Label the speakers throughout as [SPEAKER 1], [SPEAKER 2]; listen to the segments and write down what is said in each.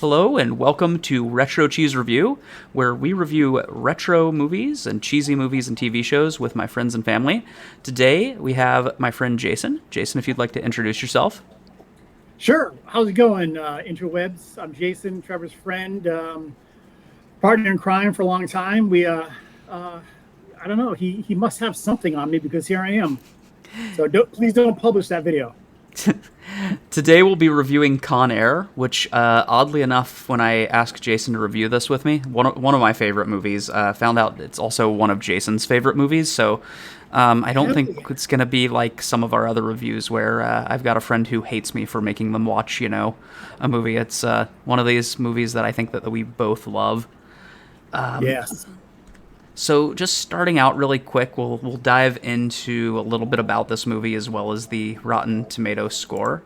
[SPEAKER 1] Hello and welcome to Retro Cheese Review, where we review retro movies and cheesy movies and TV shows with my friends and family. Today we have my friend Jason. Jason, if you'd like to introduce yourself.
[SPEAKER 2] Sure. How's it going, interwebs? I'm Jason, Trevor's friend, partner in crime for a long time. I don't know. He must have something on me because here I am. So please don't publish that video.
[SPEAKER 1] Today we'll be reviewing Con Air, which, oddly enough, when I asked Jason to review this with me, one of my favorite movies, found out it's also one of Jason's favorite movies, so I don't think it's going to be like some of our other reviews where I've got a friend who hates me for making them watch, a movie. It's one of these movies that I think that we both love.
[SPEAKER 2] Yes.
[SPEAKER 1] So just starting out really quick, we'll dive into a little bit about this movie as well as the Rotten Tomatoes score.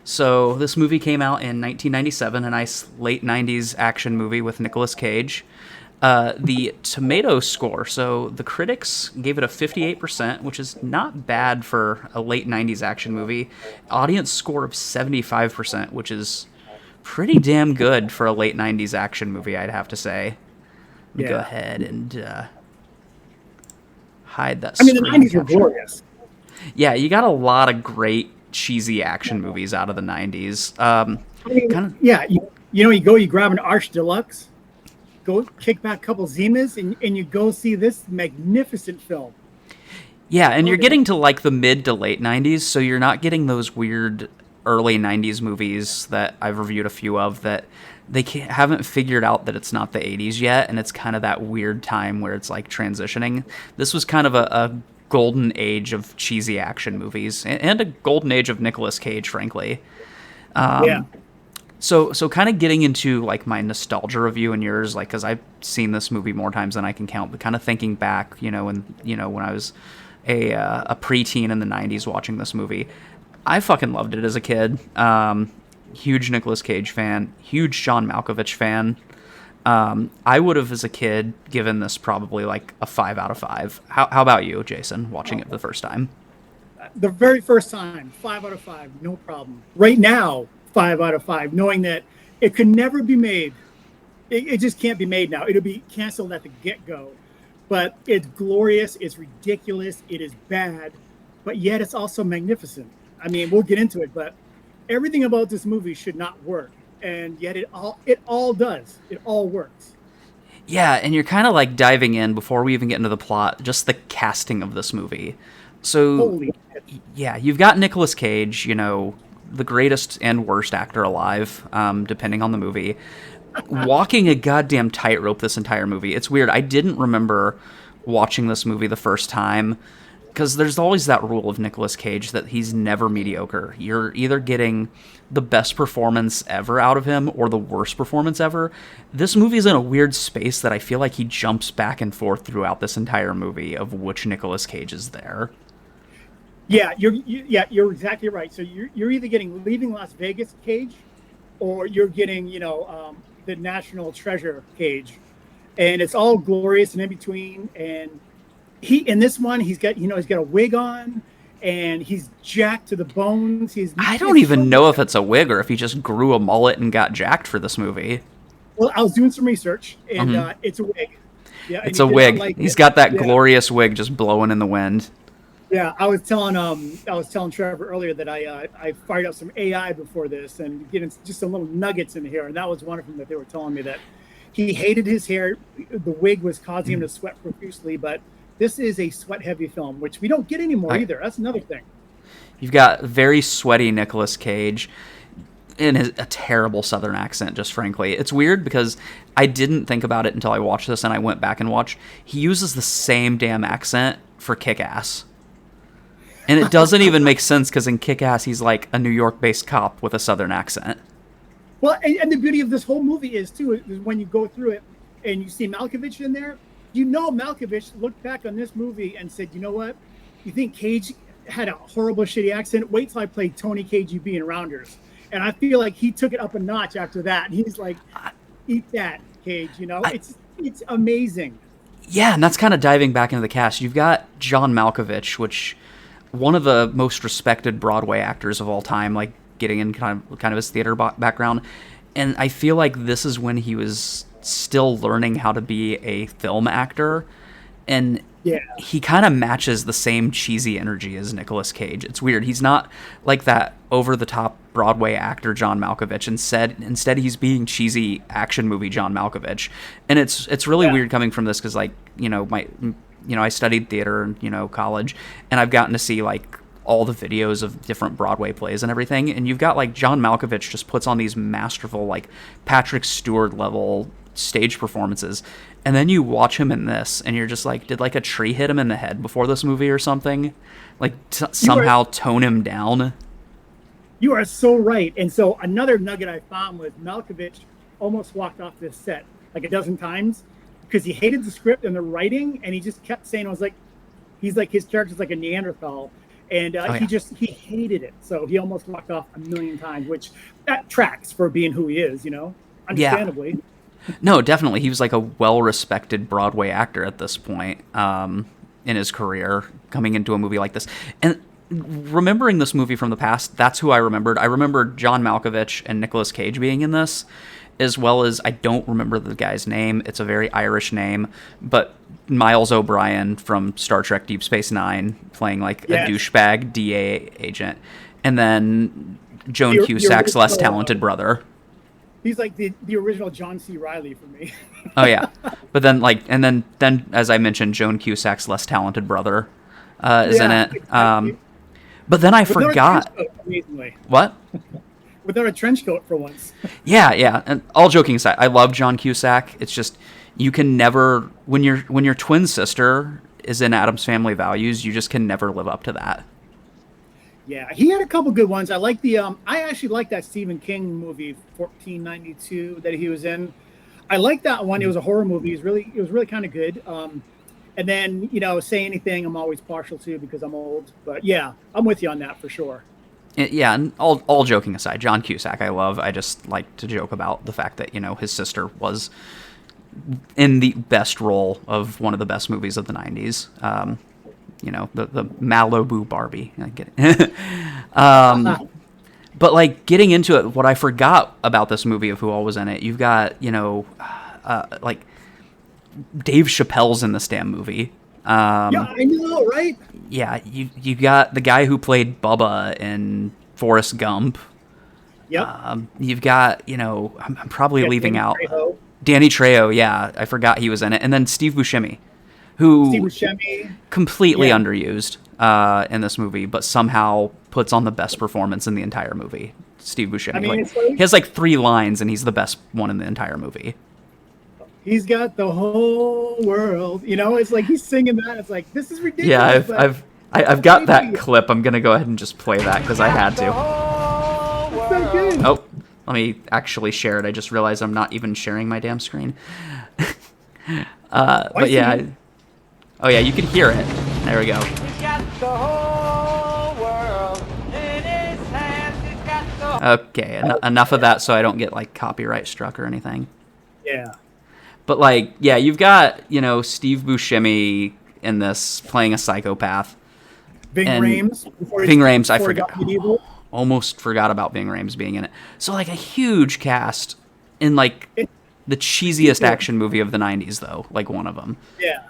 [SPEAKER 1] So this movie came out in 1997, a nice late 90s action movie with Nicolas Cage. The tomato score, so the critics gave it a 58%, which is not bad for a late 90s action movie. Audience score of 75%, which is pretty damn good for a late 90s action movie, I'd have to say. Let me go ahead and hide that screen
[SPEAKER 2] the 90s were glorious.
[SPEAKER 1] Yeah, you got a lot of great cheesy action movies out of the 90s.
[SPEAKER 2] You grab an Arch Deluxe, go kick back a couple Zimas, and you go see this magnificent film.
[SPEAKER 1] Yeah, and you're getting to like the mid to late 90s, so you're not getting those weird early 90s movies that I've reviewed a few of that they haven't figured out that it's not the 80s yet, and it's kind of that weird time where it's like transitioning. This was kind of a golden age of cheesy action movies, and a golden age of Nicolas Cage, frankly. So kind of getting into like my nostalgia review and yours, like, because I've seen this movie more times than I can count, but kind of thinking back, when I was a preteen in the 90s watching this movie, I fucking loved it as a kid. Huge Nicolas Cage fan, huge John Malkovich fan. I would have, as a kid, given this probably like a 5 out of 5. How about you, Jason, watching it for the first time?
[SPEAKER 2] The very first time, 5 out of 5, no problem. Right now, 5 out of 5, knowing that it could never be made. It just can't be made now. It'll be canceled at the get-go. But it's glorious, it's ridiculous, it is bad, but yet it's also magnificent. I mean, we'll get into it, but everything about this movie should not work, and yet it all does. It all works.
[SPEAKER 1] Yeah, and you're kind of like diving in before we even get into the plot, just the casting of this movie. So, yeah, you've got Nicolas Cage, the greatest and worst actor alive, depending on the movie, walking a goddamn tightrope this entire movie. It's weird. I didn't remember watching this movie the first time, because there's always that rule of Nicolas Cage that he's never mediocre. You're either getting the best performance ever out of him or the worst performance ever. This movie's in a weird space that I feel like he jumps back and forth throughout this entire movie of which Nicolas Cage is there.
[SPEAKER 2] Yeah, you're exactly right. So you're either getting Leaving Las Vegas Cage, or you're getting the National Treasure Cage, and it's all glorious and in between. And in this one, he's got a wig on, and he's jacked to the bones.
[SPEAKER 1] I don't even know if it's a wig or if he just grew a mullet and got jacked for this movie.
[SPEAKER 2] Well, I was doing some research, and it's a wig.
[SPEAKER 1] Yeah, it's a wig. He's got that glorious wig just blowing in the wind.
[SPEAKER 2] Yeah, I was telling Trevor earlier that I fired up some AI before this and getting just some little nuggets in here, and that was one of them that they were telling me that he hated his hair. The wig was causing him to sweat profusely, but this is a sweat-heavy film, which we don't get anymore either. That's another thing.
[SPEAKER 1] You've got very sweaty Nicolas Cage in a terrible Southern accent, just frankly. It's weird because I didn't think about it until I watched this, and I went back and watched. He uses the same damn accent for Kick-Ass. And it doesn't even make sense because in Kick-Ass, he's like a New York-based cop with a Southern accent.
[SPEAKER 2] Well, and the beauty of this whole movie is when you go through it and you see Malkovich in there, Malkovich looked back on this movie and said, you know what? You think Cage had a horrible, shitty accent? Wait till I play Tony KGB in Rounders. And I feel like he took it up a notch after that. And he's like, eat that, Cage. It's amazing.
[SPEAKER 1] Yeah, and that's kind of diving back into the cast. You've got John Malkovich, which one of the most respected Broadway actors of all time, like getting in kind of his theater background. And I feel like this is when he was still learning how to be a film actor, and
[SPEAKER 2] Yeah.
[SPEAKER 1] he kind of matches the same cheesy energy as Nicolas Cage. It's weird. He's not like that over the top Broadway actor John Malkovich. Instead he's being cheesy action movie John Malkovich. And it's really weird coming from this cuz like, I studied theater in, college, and I've gotten to see like all the videos of different Broadway plays and everything, and you've got like John Malkovich just puts on these masterful like Patrick Stewart level stage performances, and then you watch him in this and you're just like, did like a tree hit him in the head before this movie or something, like somehow tone him down.
[SPEAKER 2] You are so right. And so another nugget I found was Malkovich almost walked off this set like a dozen times because he hated the script and the writing, and he just kept saying, he's like, his character's like a Neanderthal. And he hated it. So he almost walked off a million times, which that tracks for being who he is, understandably.
[SPEAKER 1] Yeah. No, definitely. He was like a well-respected Broadway actor at this point in his career, coming into a movie like this. And remembering this movie from the past, that's who I remembered. I remembered John Malkovich and Nicolas Cage being in this, as well as, I don't remember the guy's name. It's a very Irish name, but Miles O'Brien from Star Trek Deep Space Nine playing like a douchebag DA agent. And then Joan Cusack's less talented brother.
[SPEAKER 2] He's like the original John C. Reilly for me.
[SPEAKER 1] Oh yeah. But then then as I mentioned, Joan Cusack's less talented brother is in it.
[SPEAKER 2] Exactly.
[SPEAKER 1] But then I forgot. What?
[SPEAKER 2] Without a trench coat for once.
[SPEAKER 1] Yeah. And all joking aside, I love John Cusack. It's just, you can never, when your twin sister is in Addams Family Values, you just can never live up to that.
[SPEAKER 2] Yeah, he had a couple good ones. I like I actually like that Stephen King movie 1492 that he was in. I like that one. It was a horror movie. It was really kind of good. And then, Say Anything, I'm always partial to because I'm old. But yeah, I'm with you on that for sure.
[SPEAKER 1] Yeah, and all joking aside, John Cusack I love. I just like to joke about the fact that, his sister was in the best role of one of the best movies of the 90s. The Malibu Barbie. I get it. But like getting into it, what I forgot about this movie of who all was in it, you've got, like Dave Chappelle's in this damn movie.
[SPEAKER 2] Yeah, I know, right?
[SPEAKER 1] Yeah, you got the guy who played Bubba in Forrest Gump.
[SPEAKER 2] Yep.
[SPEAKER 1] You've got, I'm probably leaving out Danny Trejo. Yeah, I forgot he was in it. And then Steve Buscemi, who completely underused in this movie, but somehow puts on the best performance in the entire movie. Steve Buscemi. He has like 3 lines, and he's the best one in the entire movie.
[SPEAKER 2] He's got the whole world. It's like he's singing that. It's like, this is ridiculous.
[SPEAKER 1] Yeah, I've got that clip. I'm gonna go ahead and just play that because I had to.
[SPEAKER 2] So good.
[SPEAKER 1] Oh, let me actually share it. I just realized I'm not even sharing my damn screen. But yeah. Oh yeah, you can hear it. There we go. He's got the whole world in his hands. He's got the... Okay, enough of that so I don't get like copyright struck or anything.
[SPEAKER 2] Yeah.
[SPEAKER 1] But like, yeah, you've got, Steve Buscemi in this playing a psychopath.
[SPEAKER 2] Ving
[SPEAKER 1] Rhames, I forgot. Almost forgot about Ving Rhames being in it. So like a huge cast in like the cheesiest action movie of the 90s though, like one of them.
[SPEAKER 2] Yeah.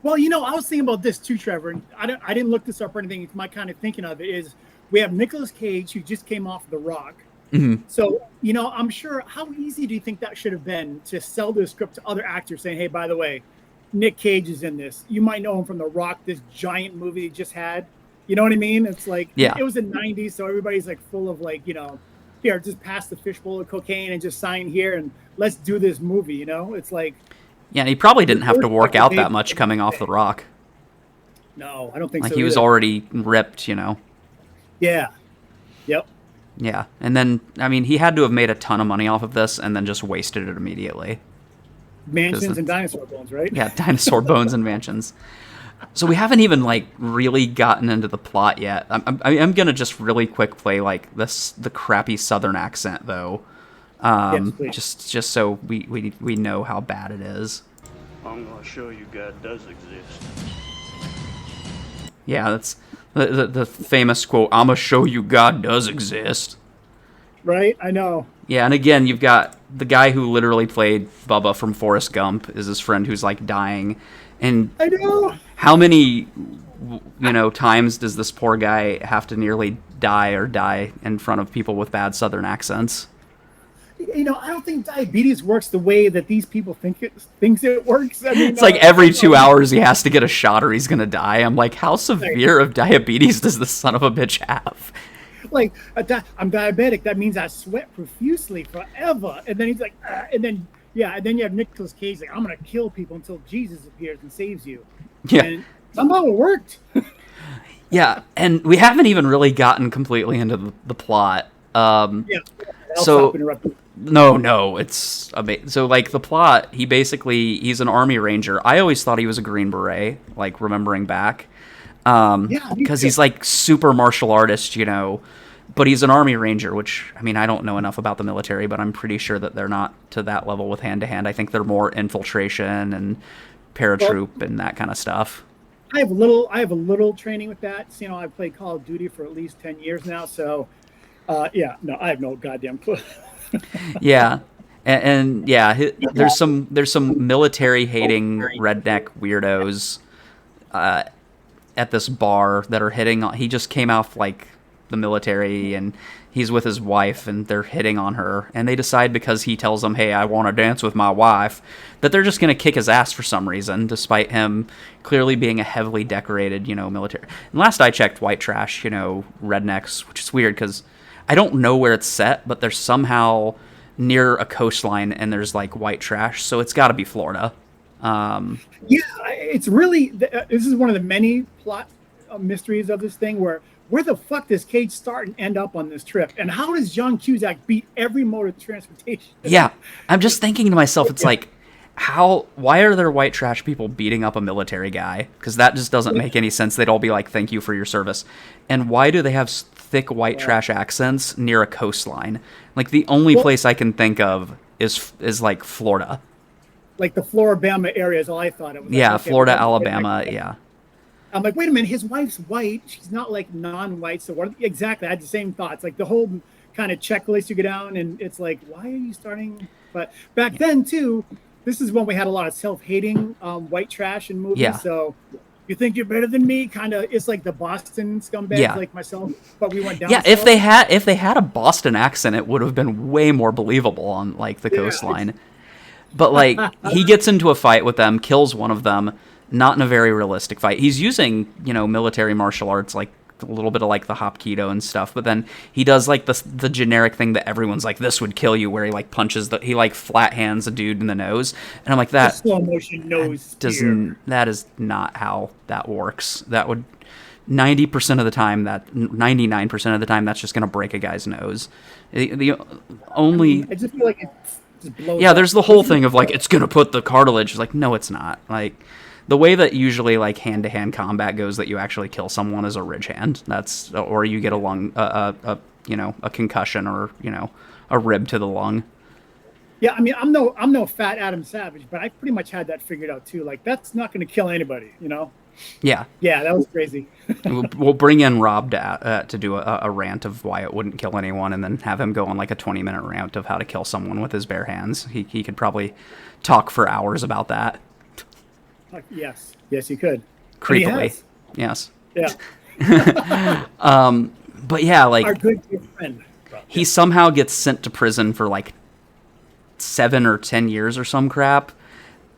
[SPEAKER 2] Well, I was thinking about this too, Trevor, and I didn't look this up or anything. It's my kind of thinking of it is we have Nicolas Cage, who just came off The Rock.
[SPEAKER 1] Mm-hmm.
[SPEAKER 2] So, I'm sure, how easy do you think that should have been to sell the script to other actors saying, hey, by the way, Nic Cage is in this. You might know him from The Rock, this giant movie he just had. You know what I mean? It's like, It was the 90s, so everybody's like full of like, here, just pass the fishbowl of cocaine and just sign here and let's do this movie, It's like...
[SPEAKER 1] Yeah, and he probably didn't have to work out that much coming off The Rock.
[SPEAKER 2] No, I don't think
[SPEAKER 1] so.
[SPEAKER 2] Like
[SPEAKER 1] he was already ripped,
[SPEAKER 2] Yeah. Yep.
[SPEAKER 1] Yeah, and then, he had to have made a ton of money off of this and then just wasted it immediately.
[SPEAKER 2] Mansions and dinosaur bones, right?
[SPEAKER 1] Yeah, dinosaur bones and mansions. So we haven't even, like, really gotten into the plot yet. I'm going to just really quick play, like, the crappy southern accent, though.
[SPEAKER 2] Yes,
[SPEAKER 1] just so we know how bad it is.
[SPEAKER 3] I'm going to show you God does exist.
[SPEAKER 1] Yeah, that's... The famous quote, "I'ma show you God does exist."
[SPEAKER 2] Right? I know.
[SPEAKER 1] Yeah, and again, you've got the guy who literally played Bubba from Forrest Gump is his friend who's like dying, and
[SPEAKER 2] I know.
[SPEAKER 1] how many times does this poor guy have to nearly die in front of people with bad Southern accents?
[SPEAKER 2] I don't think diabetes works the way that these people thinks it works. I mean,
[SPEAKER 1] It's like every 2 hours he has to get a shot or he's gonna die. I'm like, how severe of diabetes does this son of a bitch have?
[SPEAKER 2] Like, I'm diabetic. That means I sweat profusely forever. And then he's like, and then you have Nicolas Cage like, I'm gonna kill people until Jesus appears and saves you.
[SPEAKER 1] Yeah.
[SPEAKER 2] And somehow it worked.
[SPEAKER 1] Yeah, and we haven't even really gotten completely into the plot.
[SPEAKER 2] Yeah.
[SPEAKER 1] So no, it's amazing. So like the plot, he's an army ranger. I always thought he was a Green Beret, like remembering back, because he's like super martial artist, but he's an army ranger. Which I mean, I don't know enough about the military, but I'm pretty sure that they're not to that level with hand to hand. I think they're more infiltration and paratroop and that kind of stuff.
[SPEAKER 2] I have a little training with that. I've played Call of Duty for at least 10 years now, so I have no goddamn clue.
[SPEAKER 1] Yeah, and there's some military hating redneck weirdos at this bar that are hitting on. He just came off like the military, and he's with his wife, and they're hitting on her, and they decide because he tells them, "Hey, I want to dance with my wife," that they're just gonna kick his ass for some reason, despite him clearly being a heavily decorated, military. And last I checked, white trash, rednecks, which is weird because I don't know where it's set, but they're somehow near a coastline and there's like white trash, so it's got to be Florida.
[SPEAKER 2] It's really this is one of the many plot mysteries of this thing. Where the fuck does Cage start and end up on this trip, and how does John Cusack beat every mode of transportation?
[SPEAKER 1] Yeah, I'm just thinking to myself, it's like, why are there white trash people beating up a military guy? Because that just doesn't make any sense. They'd all be like, thank you for your service. And why do they have thick white trash accents near a coastline? Like the only place I can think of is like Florida.
[SPEAKER 2] Like the Floribama area is all I thought it was.
[SPEAKER 1] Yeah,
[SPEAKER 2] like, okay,
[SPEAKER 1] Florida, Alabama, yeah.
[SPEAKER 2] I'm like, wait a minute, his wife's white. She's not like non-white. So what? Exactly, I had the same thoughts. Like the whole kind of checklist you go down, and it's like, why are you starting? But back then too, this is when we had a lot of self-hating white trash in movies.
[SPEAKER 1] Yeah.
[SPEAKER 2] So you think you're better than me? Kind of, it's like the Boston scumbags like myself, but we went down.
[SPEAKER 1] Yeah, if they had a Boston accent, it would have been way more believable on like the coastline. But like he gets into a fight with them, kills one of them, not in a very realistic fight. He's using, military martial arts, like a little bit of like the Hapkido and stuff, but then he does like the generic thing that everyone's like, this would kill you, where he like punches he like flat hands a dude in the nose, and I'm like, that
[SPEAKER 2] slow motion nose
[SPEAKER 1] that is not how that works. That would 99% of the time that's just gonna break a guy's nose. The only
[SPEAKER 2] I just feel like it just blows
[SPEAKER 1] yeah,
[SPEAKER 2] up.
[SPEAKER 1] there's the whole thing of like, it's gonna put the cartilage. Like, no, it's not. Like, the way that usually like hand-to-hand combat goes, that you actually kill someone is a ridge hand. Or you get a concussion, or a rib to the lung.
[SPEAKER 2] Yeah, I mean, I'm no fat Adam Savage, but I pretty much had that figured out too. Like, that's not going to kill anybody,
[SPEAKER 1] Yeah.
[SPEAKER 2] Yeah, that was crazy.
[SPEAKER 1] We'll bring in Rob to do a rant of why it wouldn't kill anyone, and then have him go on like a 20-minute rant of how to kill someone with his bare hands. He could probably talk for hours about that.
[SPEAKER 2] Yes, you could.
[SPEAKER 1] Creepily, yes.
[SPEAKER 2] Yeah.
[SPEAKER 1] But yeah, like
[SPEAKER 2] our good friend.
[SPEAKER 1] He somehow gets sent to prison for like 7 or 10 years or some crap,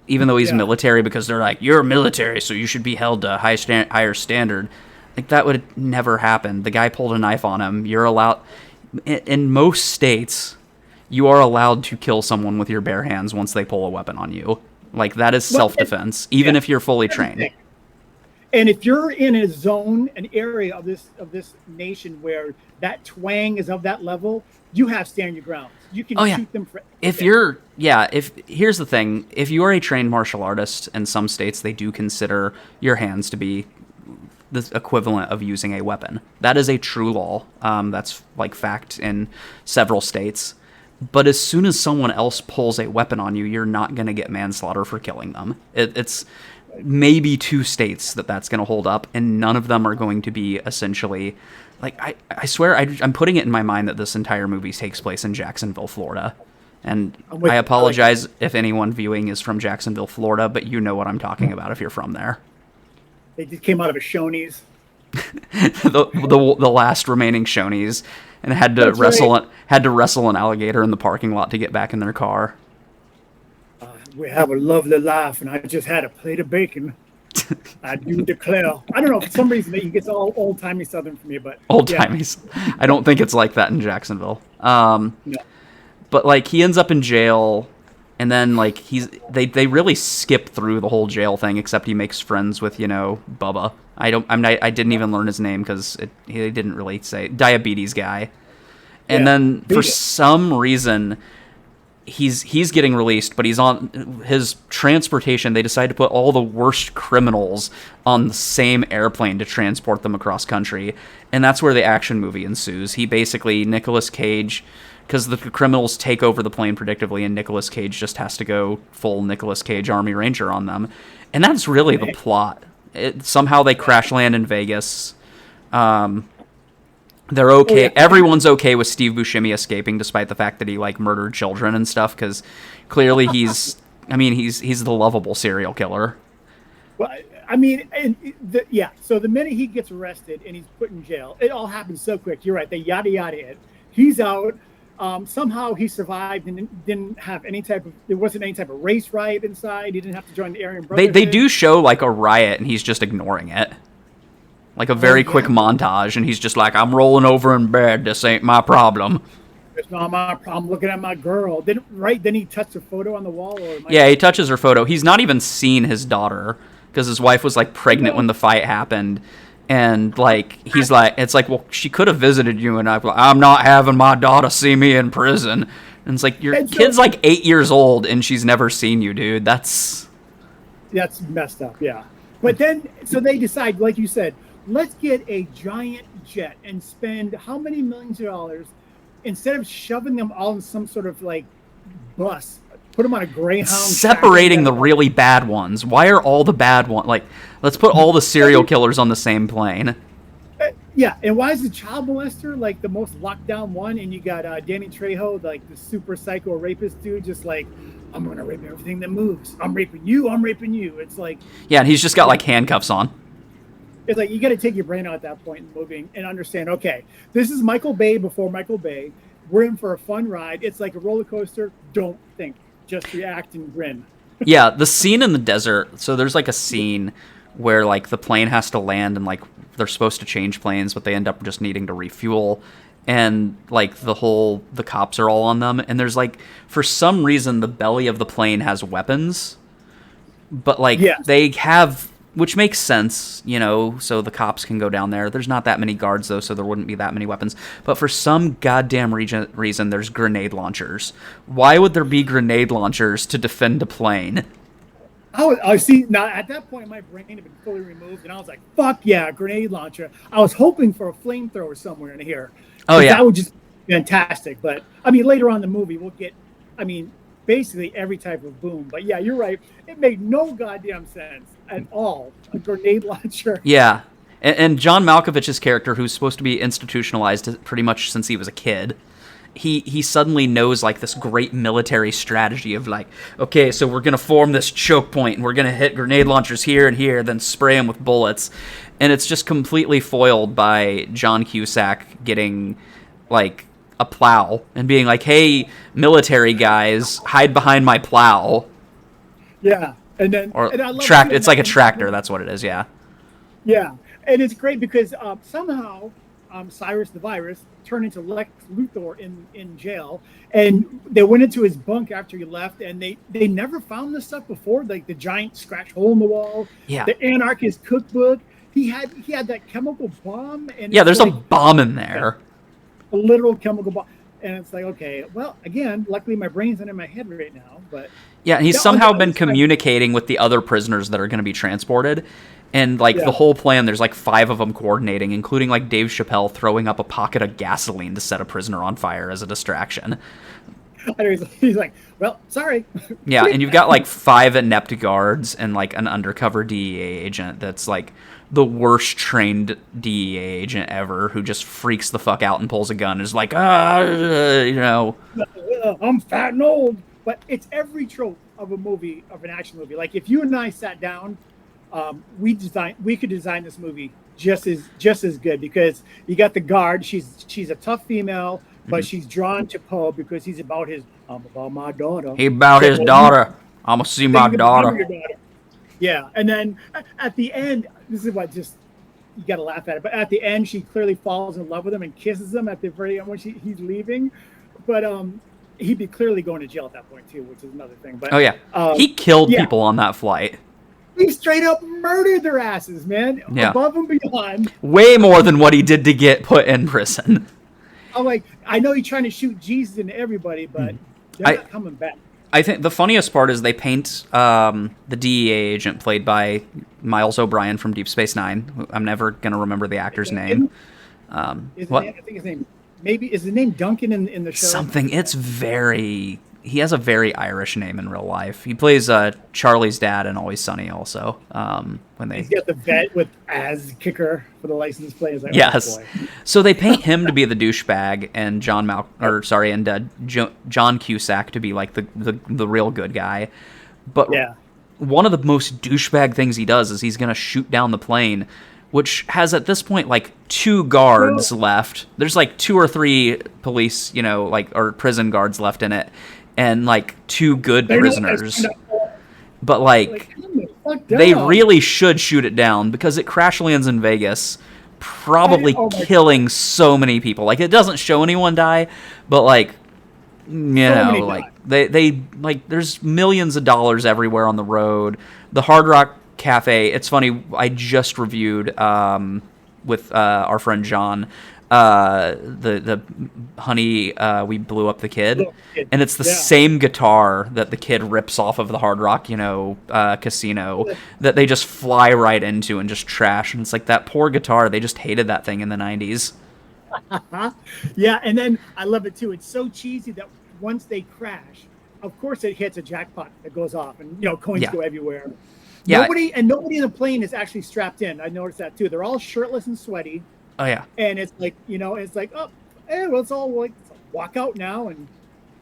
[SPEAKER 1] even though he's military, because they're like, you're military, so you should be held to higher standard. Like, that would never happen. The guy pulled a knife on him. You're allowed, in most states, you are allowed to kill someone with your bare hands once they pull a weapon on you. Like, that is self-defense, even if you're fully trained.
[SPEAKER 2] And if you're in a zone, an area of this nation where that twang is of that level, you have stand your ground. You can shoot them for.
[SPEAKER 1] Here's the thing: if you are a trained martial artist, in some states they do consider your hands to be the equivalent of using a weapon. That is a true law. That's like fact in several states. But as soon as someone else pulls a weapon on you, you're not going to get manslaughter for killing them. It's maybe 2 states that's going to hold up, and none of them are going to be essentially Like, I swear, I'm putting it in my mind that this entire movie takes place in Jacksonville, Florida. And I apologize if anyone viewing is from Jacksonville, Florida, but you know what I'm talking about if you're from there.
[SPEAKER 2] They just came out of a Shoney's.
[SPEAKER 1] the last remaining Shoney's, and had to wrestle an alligator in the parking lot to get back in their car.
[SPEAKER 2] We have a lovely life, and I just had a plate of bacon. I do declare. I don't know, for some reason he gets all old-timey Southern for me, but
[SPEAKER 1] old-timey. Yeah. I don't think it's like that in Jacksonville. No. But like he ends up in jail, and then like they really skip through the whole jail thing, except he makes friends with Bubba. I didn't even learn his name because he didn't really say diabetes guy. And then for some reason, he's getting released, but he's on his transportation. They decide to put all the worst criminals on the same airplane to transport them across country, and that's where the action movie ensues. Nicolas Cage, because the criminals take over the plane predictably, and Nicolas Cage just has to go full Nicolas Cage Army Ranger on them, and that's really the plot. Somehow they crash land in Vegas. They're okay. Oh, yeah. Everyone's okay with Steve Buscemi escaping, despite the fact that he murdered children and stuff. Because clearly he's the lovable serial killer.
[SPEAKER 2] Well, So the minute he gets arrested and he's put in jail, it all happens so quick. You're right. They yada yada it. He's out. Somehow he survived and didn't have there wasn't any type of race riot inside. He didn't have to join the Aryan Brotherhood.
[SPEAKER 1] They do show a riot, and he's just ignoring it. Like a very quick montage, and he's just like, I'm rolling over in bed. This ain't my problem.
[SPEAKER 2] It's not my problem. I'm looking at my girl. Then he touched her photo on the wall?
[SPEAKER 1] He touches her photo. He's not even seen his daughter, because his wife was pregnant when the fight happened. And he's like, it's like, well, she could have visited you, and I'm not having my daughter see me in prison. And it's like, your kid's 8 years old, and she's never seen you, dude. That's
[SPEAKER 2] messed up, yeah. But then, so they decide, like you said, let's get a giant jet and spend how many millions of dollars instead of shoving them all in some sort of bus, put them on a Greyhound.
[SPEAKER 1] Separating the really bad ones. Why are all the bad ones? Let's put all the serial killers on the same plane.
[SPEAKER 2] Yeah, and why is the child molester the most locked down one? And you got Danny Trejo, the super psycho rapist dude, just I'm gonna rape everything that moves. I'm raping you. It's
[SPEAKER 1] yeah, and he's just got handcuffs on.
[SPEAKER 2] It's you got to take your brain out at that point in the movie and understand, okay, this is Michael Bay before Michael Bay. We're in for a fun ride. It's like a roller coaster. Don't think. Just react and grin.
[SPEAKER 1] Yeah, the scene in the desert. So there's a scene where the plane has to land and they're supposed to change planes, but they end up just needing to refuel. And the cops are all on them. And there's for some reason, the belly of the plane has weapons. But they have... Which makes sense, so the cops can go down there. There's not that many guards, though, so there wouldn't be that many weapons. But for some goddamn reason, there's grenade launchers. Why would there be grenade launchers to defend a plane?
[SPEAKER 2] I see. Now, at that point, my brain had been fully removed, and I was like, fuck yeah, grenade launcher. I was hoping for a flamethrower somewhere in here.
[SPEAKER 1] Oh, yeah.
[SPEAKER 2] That would just be fantastic. But, later on in the movie, we'll get, basically every type of boom. But yeah, you're right. It made no goddamn sense at all. A grenade launcher.
[SPEAKER 1] Yeah. And John Malkovich's character, who's supposed to be institutionalized pretty much since he was a kid, he suddenly knows this great military strategy of okay, so we're going to form this choke point and we're going to hit grenade launchers here and here, then spray them with bullets. And it's just completely foiled by John Cusack getting a plow and being hey, military guys, hide behind my plow.
[SPEAKER 2] Yeah. And then
[SPEAKER 1] and I love it's like a tractor, that's what it is. Yeah
[SPEAKER 2] And it's great because somehow Cyrus the Virus turned into Lex Luthor in jail, and they went into his bunk after he left, and they never found this stuff before, the giant scratch hole in the wall, the anarchist cookbook. He had that chemical bomb, and
[SPEAKER 1] there's a bomb in there.
[SPEAKER 2] A literal chemical bomb. And it's okay, well, again, luckily my brain's not in my head right now, but...
[SPEAKER 1] Yeah, and he's somehow been communicating with the other prisoners that are going to be transported, and, the whole plan, there's, 5 of them coordinating, including, Dave Chappelle throwing up a pocket of gasoline to set a prisoner on fire as a distraction.
[SPEAKER 2] He's like, well, sorry.
[SPEAKER 1] Yeah, and you've got, 5 inept guards and, an undercover DEA agent that's, the worst trained DEA agent ever who just freaks the fuck out and pulls a gun and is like, you know.
[SPEAKER 2] I'm fat and old. But it's every trope of a movie, of an action movie. Like if you and I sat down, we could design this movie just as good, because you got the guard. She's a tough female, but she's drawn to Poe because he's about my daughter.
[SPEAKER 1] He about his daughter. I'm gonna see my daughter.
[SPEAKER 2] Yeah, and then at the end, this is what just you got to laugh at it. But at the end, she clearly falls in love with him and kisses him at the very end when he's leaving. But he'd be clearly going to jail at that point too, which is another thing. But
[SPEAKER 1] oh yeah, he killed people on that flight.
[SPEAKER 2] He straight up murdered their asses, man.
[SPEAKER 1] Yeah.
[SPEAKER 2] Above and beyond.
[SPEAKER 1] Way more than what he did to get put in prison.
[SPEAKER 2] I'm like, I know he's trying to shoot Jesus into everybody, but they're not coming back.
[SPEAKER 1] I think the funniest part is they paint the DEA agent played by Miles O'Brien from Deep Space Nine. I'm never going to remember the actor's name.
[SPEAKER 2] I think his name, maybe, is his name Duncan in the show?
[SPEAKER 1] Something. He has a very Irish name in real life. He plays Charlie's dad in Always Sunny also.
[SPEAKER 2] He's got the vet with as kicker for the license plate. Like,
[SPEAKER 1] yes.
[SPEAKER 2] Oh, boy.
[SPEAKER 1] So they paint him to be the douchebag and John Cusack to be like the real good guy. But one of the most douchebag things he does is he's going to shoot down the plane, which has at this point like 2 guards left. There's like 2 or 3 police, or prison guards left in it, and like 2 good prisoners. But like they really should shoot it down because it crash lands in Vegas, probably killing so many people. Like it doesn't show anyone die, but like they there's millions of dollars everywhere on the road. The Hard Rock Cafe. It's funny. I just reviewed with our friend John the Honey We Blew Up the Kid, and it's the same guitar that the kid rips off of the Hard Rock casino that they just fly right into and just trash. And it's like that poor guitar. They just hated that thing in the 90s.
[SPEAKER 2] Yeah, and then I love it too. It's so cheesy that once they crash, of course it hits a jackpot that goes off, and coins go everywhere.
[SPEAKER 1] Yeah.
[SPEAKER 2] Nobody in the plane is actually strapped in. I noticed that too. They're all shirtless and sweaty.
[SPEAKER 1] Oh yeah.
[SPEAKER 2] And it's like, let's all like walk out now. And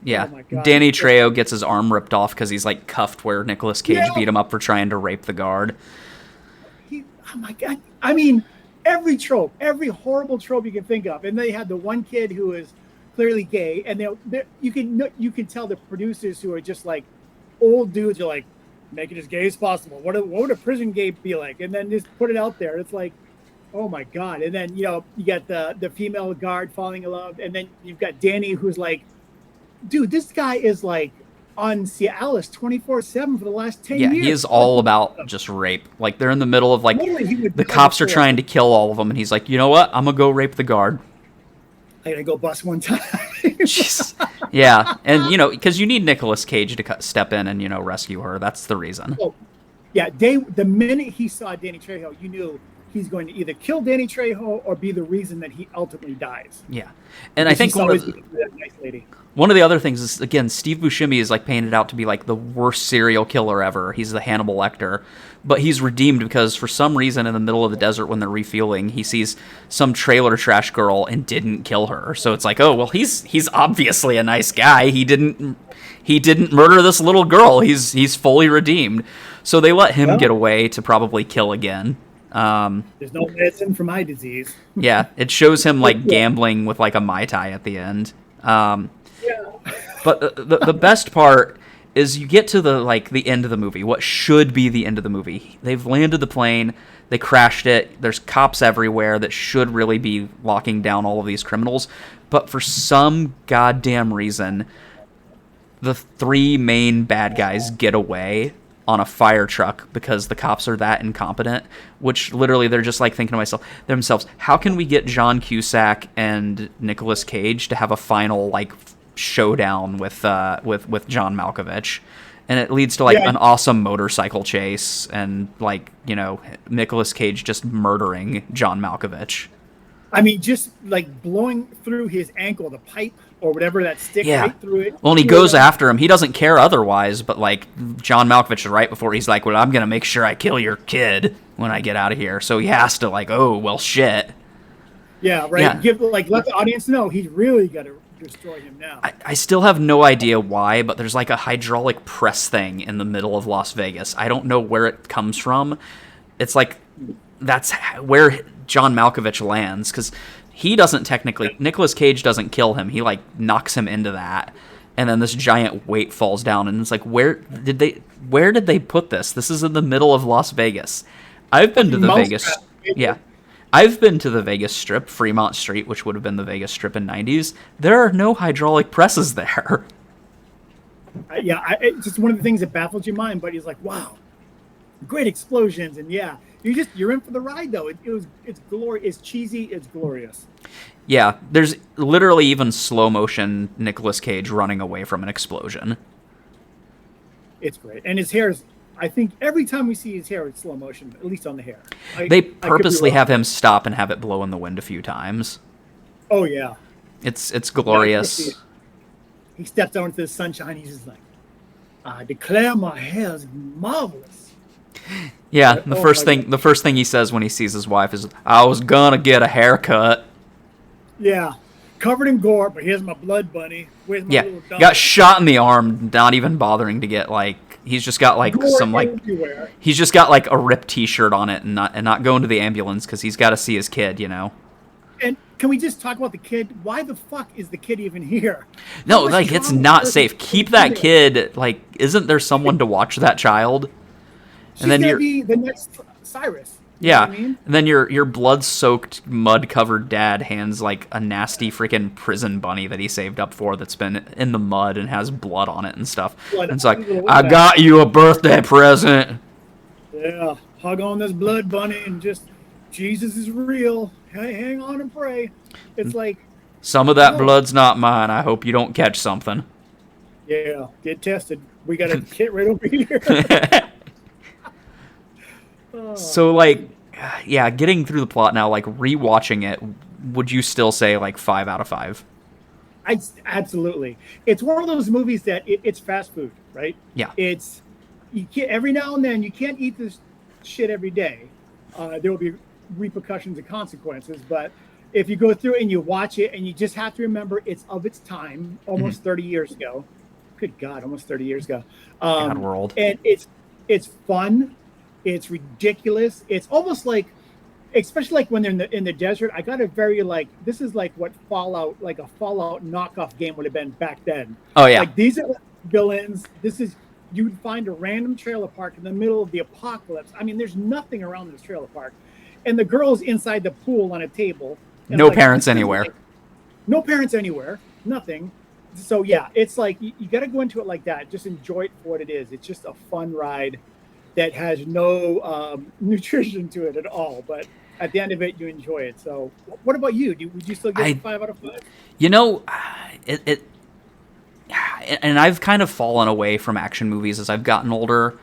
[SPEAKER 1] yeah,
[SPEAKER 2] oh my God.
[SPEAKER 1] Danny Trejo gets his arm ripped off because he's like cuffed where Nicolas Cage beat him up for trying to rape the guard.
[SPEAKER 2] Oh my God. I mean, every trope, every horrible trope you can think of. And they had the one kid who is clearly gay, and you can tell the producers who are just like old dudes are like, make it as gay as possible. What would a prison gay be like? And then just put it out there. It's like, oh my God. And then, you got the female guard falling in love. And then you've got Danny, who's like, dude, this guy is like on Cialis 24/7 for the last 10 years.
[SPEAKER 1] Yeah, he is all about just rape. Like they're in the middle of like, the cops are trying to kill all of them. And he's like, you know what? I'm going to go rape the guard.
[SPEAKER 2] I gotta go bust one time.
[SPEAKER 1] Yeah, and because you need Nicolas Cage to step in and rescue her. That's the reason.
[SPEAKER 2] Oh, yeah, the minute he saw Danny Trejo, you knew he's going to either kill Danny Trejo or be the reason that he ultimately dies.
[SPEAKER 1] Yeah, and I think
[SPEAKER 2] that nice lady.
[SPEAKER 1] One of the other things is, again, Steve Buscemi is like painted out to be like the worst serial killer ever. He's the Hannibal Lecter, but he's redeemed because for some reason in the middle of the desert when they're refueling, he sees some trailer trash girl and didn't kill her. So it's like, oh well, he's obviously a nice guy. He didn't murder this little girl. He's fully redeemed. So they let him get away to probably kill again.
[SPEAKER 2] There's no medicine for my disease.
[SPEAKER 1] Yeah, it shows him like gambling with like a Mai Tai at the end. But the best part is you get to the end of the movie, what should be the end of the movie. They've landed the plane, they crashed it, there's cops everywhere that should really be locking down all of these criminals, but for some goddamn reason, the 3 main bad guys get away on a fire truck because the cops are that incompetent, which literally they're just like thinking to themselves, how can we get John Cusack and Nicolas Cage to have a final like showdown with John Malkovich? And it leads to an awesome motorcycle chase and Nicolas Cage just murdering John Malkovich.
[SPEAKER 2] I mean, just like blowing through his ankle, the pipe or whatever, that stick
[SPEAKER 1] Yeah.
[SPEAKER 2] right through it.
[SPEAKER 1] Well, and he goes after him. He doesn't care otherwise, but like John Malkovich is right before he's like, "Well, I'm gonna make sure I kill your kid when I get out of here." So he has to like, "Oh, well, shit."
[SPEAKER 2] Yeah, right.
[SPEAKER 1] Yeah.
[SPEAKER 2] Let the audience know he's really got to destroy him now.
[SPEAKER 1] I still have no idea why, but there's like a hydraulic press thing in the middle of Las Vegas. I don't know where it comes from. It's like that's where John Malkovich lands, because he doesn't technically. Nicolas Cage doesn't kill him. He like knocks him into that, and then this giant weight falls down, and it's like, where did they put this? This is in the middle of Las Vegas. I've been to the Vegas. Yeah. I've been to the Vegas Strip, Fremont Street, which would have been the Vegas Strip in '90s. There are no hydraulic presses there.
[SPEAKER 2] It's just one of the things that baffles your mind. But he's like, wow, great explosions, and you're in for the ride though. It's glorious. It's cheesy. It's glorious.
[SPEAKER 1] Yeah, there's literally even slow motion Nicolas Cage running away from an explosion.
[SPEAKER 2] It's great, and his hair is. I think every time we see his hair, it's slow motion, at least on the hair.
[SPEAKER 1] They purposely have him stop and have it blow in the wind a few times.
[SPEAKER 2] Oh yeah,
[SPEAKER 1] it's glorious.
[SPEAKER 2] He steps out into the sunshine. He's just like, "I declare my hair is marvelous."
[SPEAKER 1] Yeah, the first thing he says when he sees his wife is, "I was gonna get a haircut."
[SPEAKER 2] Yeah, covered in gore, but here's my blood bunny. Where's my little dog?
[SPEAKER 1] Got shot in the arm, not even bothering to get like. He's just got like
[SPEAKER 2] gore
[SPEAKER 1] some like
[SPEAKER 2] everywhere.
[SPEAKER 1] He's just got like a ripped T-shirt on it and not going to the ambulance because he's got to see his kid, you know.
[SPEAKER 2] And can we just talk about the kid? Why the fuck is the kid even here?
[SPEAKER 1] No, like it's not safe. Keep that kid. Like, isn't there someone to watch that child?
[SPEAKER 2] She's gonna be the next Cyrus.
[SPEAKER 1] Yeah,
[SPEAKER 2] I mean?
[SPEAKER 1] And then your blood-soaked, mud-covered dad hands like a nasty freaking prison bunny that he saved up for that's been in the mud and has blood on it and stuff. And it's like, I got you a birthday present.
[SPEAKER 2] Yeah, hug on this blood bunny and just, Jesus is real. Hang on and pray. It's like...
[SPEAKER 1] Some of that blood's not mine. I hope you don't catch something.
[SPEAKER 2] Yeah, get tested. We got a kit right over here.
[SPEAKER 1] So, like, yeah, getting through the plot now, like, rewatching it, would you still say, like, 5 out of 5?
[SPEAKER 2] Absolutely. It's one of those movies that it's fast food, right?
[SPEAKER 1] Yeah.
[SPEAKER 2] Every now and then, you can't eat this shit every day. There will be repercussions and consequences, but if you go through and you watch it, and you just have to remember it's of its time, almost 30 years ago. Good God, almost 30 years ago.
[SPEAKER 1] God world.
[SPEAKER 2] And it's fun. It's ridiculous. It's almost like, especially like when they're in the desert. I got a very like, this is like what Fallout, like a Fallout knockoff game would have been back then.
[SPEAKER 1] Oh yeah.
[SPEAKER 2] Like these are villains. You'd find a random trailer park in the middle of the apocalypse. I mean, there's nothing around this trailer park, and the girl's inside the pool on a table.
[SPEAKER 1] No parents anywhere.
[SPEAKER 2] No parents anywhere. Nothing. So yeah, it's like you got to go into it like that. Just enjoy it for what it is. It's just a fun ride that has no nutrition to it at all, but at the end of it, you enjoy it. So, what about you? Would you still give it 5 out of 5?
[SPEAKER 1] You know, and I've kind of fallen away from action movies as I've gotten older,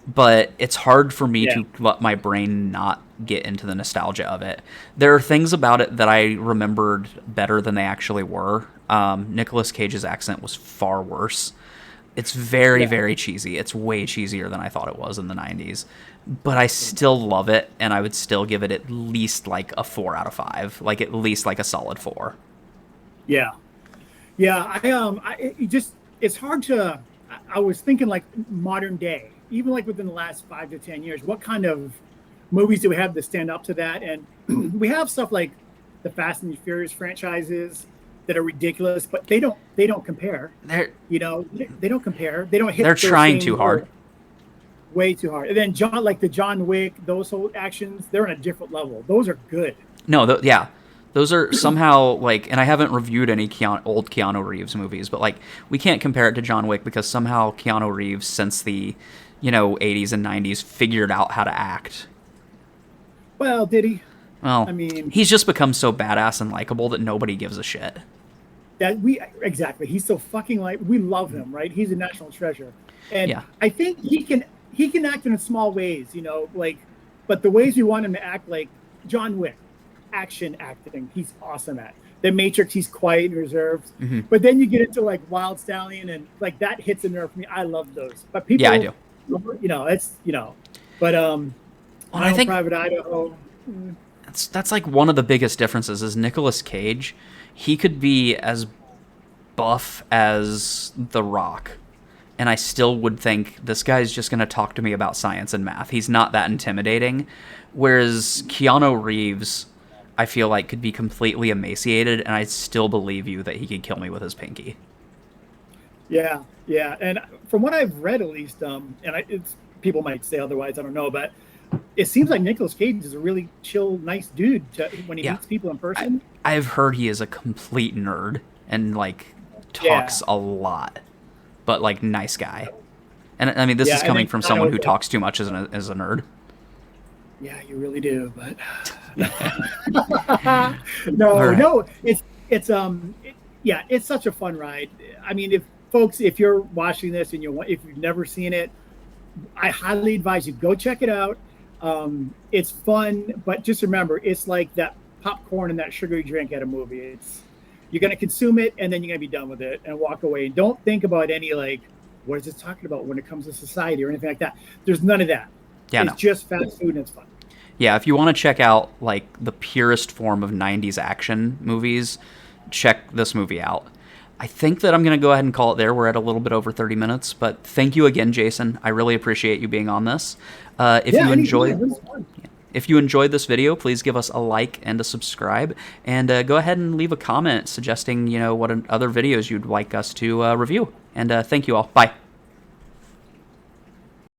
[SPEAKER 1] but it's hard for me to let my brain not get into the nostalgia of it. There are things about it that I remembered better than they actually were. Nicolas Cage's accent was far worse. It's very, very cheesy. It's way cheesier than I thought it was in the 90s. But I still love it, and I would still give it at least like a 4 out of 5. Like at least like a solid 4.
[SPEAKER 2] Yeah. Yeah, it's hard to, I was thinking like modern day, even like within the last 5 to 10 years, what kind of movies do we have to stand up to that? And we have stuff like the Fast and the Furious franchises that are ridiculous, but they don't compare. They don't compare. They don't hit.
[SPEAKER 1] They're trying too hard.
[SPEAKER 2] Way too hard. And then the John Wick, those whole actions, they're on a different level. Those are good.
[SPEAKER 1] No, those are somehow like, and I haven't reviewed any old Keanu Reeves movies, but like we can't compare it to John Wick because somehow Keanu Reeves, since the 80s and 90s, figured out how to act.
[SPEAKER 2] Well, did he?
[SPEAKER 1] Well,
[SPEAKER 2] I mean,
[SPEAKER 1] he's just become so badass and likable that nobody gives a shit.
[SPEAKER 2] Exactly. He's so fucking we love him, right? He's a national treasure, and I think he can act in small ways, but the ways we want him to act, like John Wick, action acting, he's awesome at. The Matrix, he's quiet and reserved. But then you get into like Wild Stallion, and like that hits a nerve for me. I love those. But people,
[SPEAKER 1] Yeah, I do.
[SPEAKER 2] It's But
[SPEAKER 1] I think
[SPEAKER 2] Private Idaho.
[SPEAKER 1] that's like one of the biggest differences is Nicolas Cage. He could be as buff as The Rock, and I still would think this guy's just going to talk to me about science and math. He's not that intimidating. Whereas Keanu Reeves, I feel like, could be completely emaciated, and I still believe you that he could kill me with his pinky.
[SPEAKER 2] Yeah, yeah. And from what I've read, at least, people might say otherwise, I don't know, but it seems like Nicolas Cage is a really chill, nice dude when he meets people in person.
[SPEAKER 1] I've heard he is a complete nerd and like talks a lot, but like nice guy. And I mean, this is coming from someone who talks too much as a nerd.
[SPEAKER 2] Yeah, you really do, but no, it's such a fun ride. I mean, if you're watching this and if you've never seen it, I highly advise you go check it out. It's fun, but just remember, it's like that popcorn and that sugary drink at a movie. You're going to consume it and then you're going to be done with it and walk away. And don't think about any like, what is this talking about when it comes to society or anything like that. There's none of that.
[SPEAKER 1] Yeah,
[SPEAKER 2] it's just fast food and it's fun.
[SPEAKER 1] Yeah, if you want to check out like the purest form of 90s action movies, check this movie out. I think that I'm going to go ahead and call it there. We're at a little bit over 30 minutes, but thank you again, Jason. I really appreciate you being on this. If you enjoyed this video, please give us a like and a subscribe, and go ahead and leave a comment suggesting, what other videos you'd like us to review. And thank you all. Bye.